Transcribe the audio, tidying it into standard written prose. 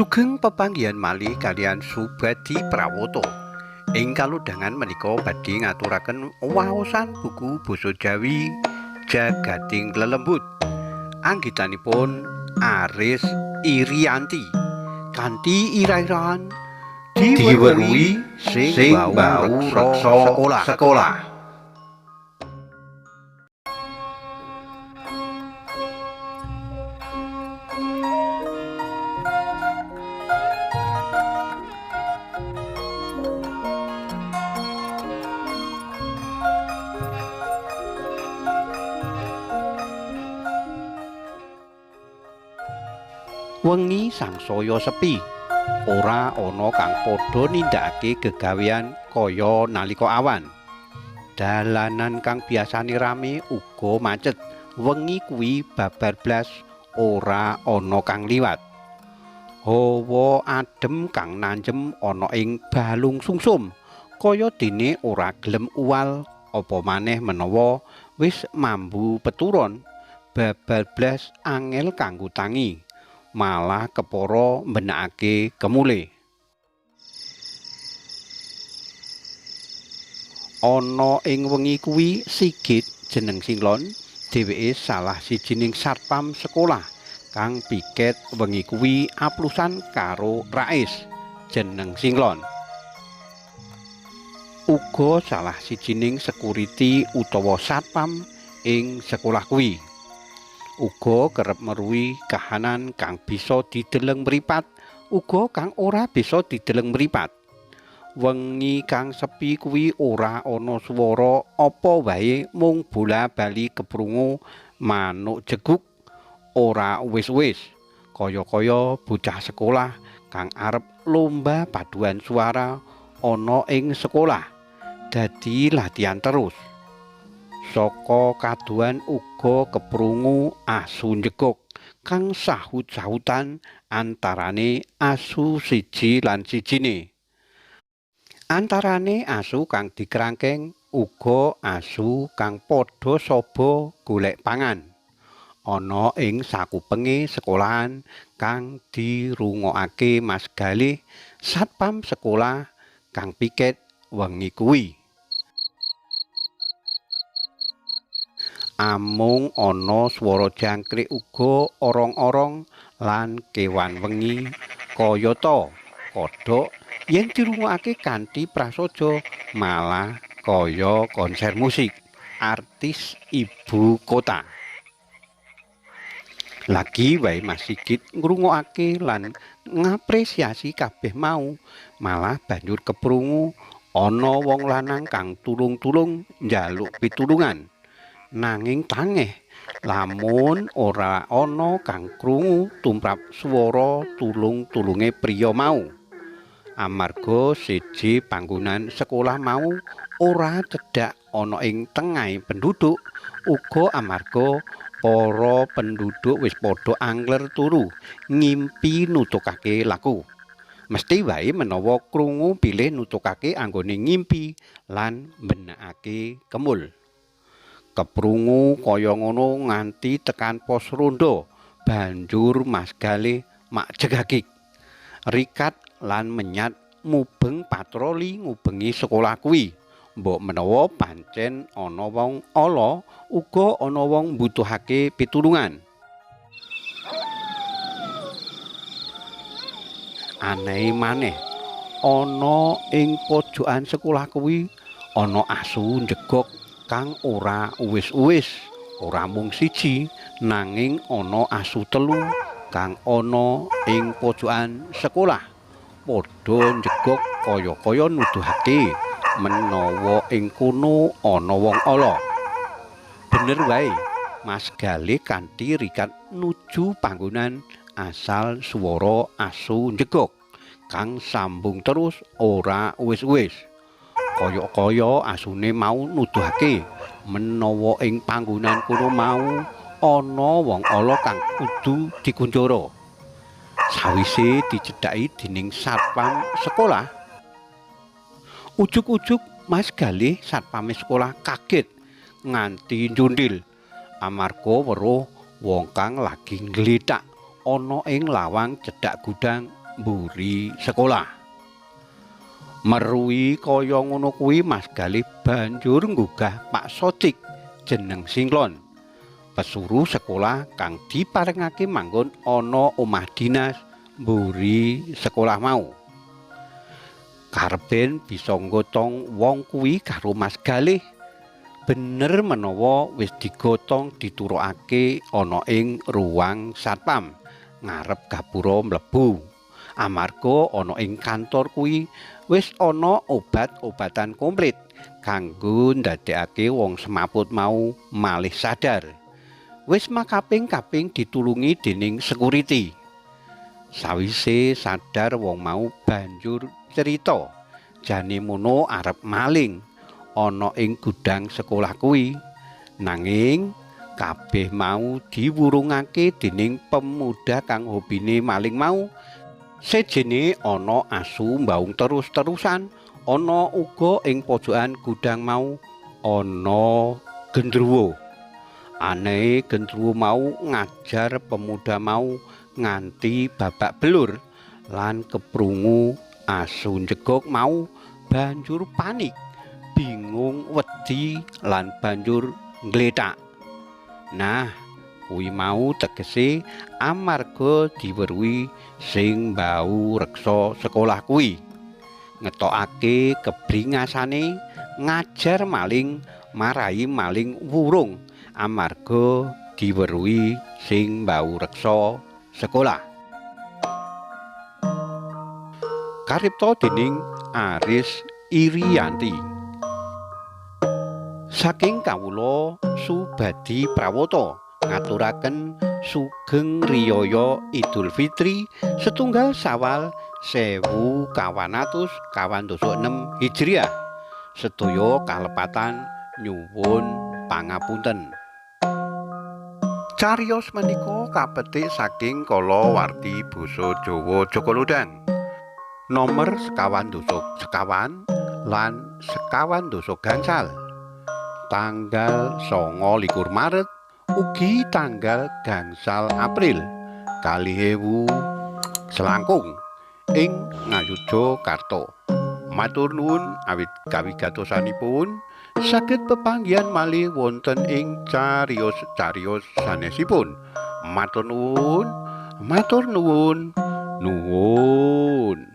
Sugeng pepanggihan malih kaliyan Subadi Prawoto. Ing kalodhangan menika badhe ngaturaken waosan buku basa Jawi Jagating Lelembut. Anggitanipun Aris Irianti. Kanthi ira-iraan diweruhi sing bau reksa sekolah. Wengi sangsaya sepi, ora ana kang padha nindakake gegawean kaya nalika awan. Dalanan kang biasane rame uga macet. Wengi kuwi babar blas ora ana kang liwat. Hawa adem kang nanjem ana ing balung sungsum, kaya dene ora gelem uwal apa maneh menawa wis mambu peturon. Babar blas angel kanggo tangi. Malah kepara mbenakake kemule. Ana ing wengi kuwi Sigit jeneng Singlon, dheweke salah sijining satpam sekolah kang piket wengi kuwi aplusan karo Rais jeneng Singlon. Uga salah sijining security utawa satpam ing sekolah kuwi. Uga kerep meruhi kahanan kang bisa dideleng mripat, uga kang ora bisa dideleng mripat. Wengi kang sepi kuwi ora ana swara apa wae, mung bola-bali keprungu manuk jeguk ora wis-wis, kaya-kaya bocah sekolah kang arep lomba paduan suara ana ing sekolah. Dadi latihan terus. Saka kaduan uga keprungu asu njegok kang sahut-sahutan antarane asu siji lan sijine. Antarane asu kang dikrangkeng uga asu kang padha saba golek pangan. Ana ing sakupenge sekolahan kang dirungokake Mas Galih, satpam sekolah kang piket wengi kuwi. Amung ana swara jangkrik uga orong-orong lan kewan wengi kayata kodhok yen dirungokake kanthi prasaja malah kaya konser musik artis ibu kota. Lagi wae Mas Sigit ngrungokake lan ngapresiasi kabeh mau, malah banjur keprungu ana wong lanang kang tulung-tulung njaluk pitulungan. Nanging tangeh lamun ora ana kang krungu tumrap swara tulung-tulunge priya mau. Amarga siji panggonan sekolah mau ora cedhak ana ing tengahing penduduk, uga amarga para penduduk wis padha angler turu ngimpi nutukake laku. Mesti wae menawa krungu pilih nutukake anggone ngimpi lan mbenakake kemul. Keprungu kaya ngono nganti tekan pos ronda, banjur Mas Galih makjegakik rikat lan menyat mubeng patroli ngubengi sekolah kuwi. Mbok menawa pancen ana wong ala, uga ana wong mbutuhake pitulungan. Aneh maneh, ana ing pojokan sekolah kuwi ana asu njegok kang ora uwis-uwis, ora mung siji, nanging ana asu telu kang ana ing pojokan sekolah. Padha njegok kaya-kaya nuduhake menawa ing kono ana wong ala. Bener wae, Mas Galih kanthi rikat nuju panggonan asal swara asu njegok kang sambung terus ora uwis-uwis. Kaya-kaya asune mau nuduhake menawa ing panggonan kono mau ana wong ala kang kudu dikunjara. Sawise dicedhaki dening satpam sekolah, ujug-ujug Mas Galih satpame sekolah kaget nganti njundil amarga weruh wong kang lagi nggletak ana ing lawang cedhak gudang mburi sekolah. Meruhi kaya ngono kuwi Mas Galih banjur nggugah Pak Sodik jeneng Singlon, pesuruh sekolah kang diparengake manggon ana omah dinas mburi sekolah mau. Karepen bisa nggotong wong kuwi karo Mas Galih, bener menawa wis digotong diturukake ana ing ruang satpam ngarep gapura mlebu. Amarga ana ing kantor kuwi wis ana obat-obatan komplit kanggo ndadekake wong semaput mau malih sadar. Wis makaping-kaping ditulungi dening security. Sawise sadar wong mau banjur cerita jane mono arep maling ana ing gudang sekolah kuwi. Nanging kabeh mau diwurungake dening pemuda kang hobine maling mau. Sejene ana asu mbaung terus-terusan, ana uga ing pojokan gudang mau ana gendruwo. Aneh gendruwo mau ngajar pemuda mau nganti babak belur lan keprungu asu njegok mau banjur panik, bingung, wedi lan banjur nggletak. Nah, kuwi mau tegese amarga diweruhi sing mbau reksa sekolah kuwi ngetokake kebringasane ngajar maling marai maling wurung amarga diweruhi sing mbau reksa sekolah. Karipta dening Aris Irianti. Saking kawula Subadi Prawata ngaturaken sugeng riyaya Idul Fitri setunggal Syawal 1426 Hijriah. Sedaya kalepatan nyuwun pangapunten. Cariyos menika kapetik saking kalawarti basa Jawa Jogolodan. Nomor 51 lan 51 gangsal. Tanggal 29 Maret ugi tanggal gangsal April 2000 selangkung ing Ngayogyakarta. Matur nuwun awit kawigatosanipun saged pepanggihan malih wonten ing cariyos-cariyos sanesipun. Matur nuwun, nuwun.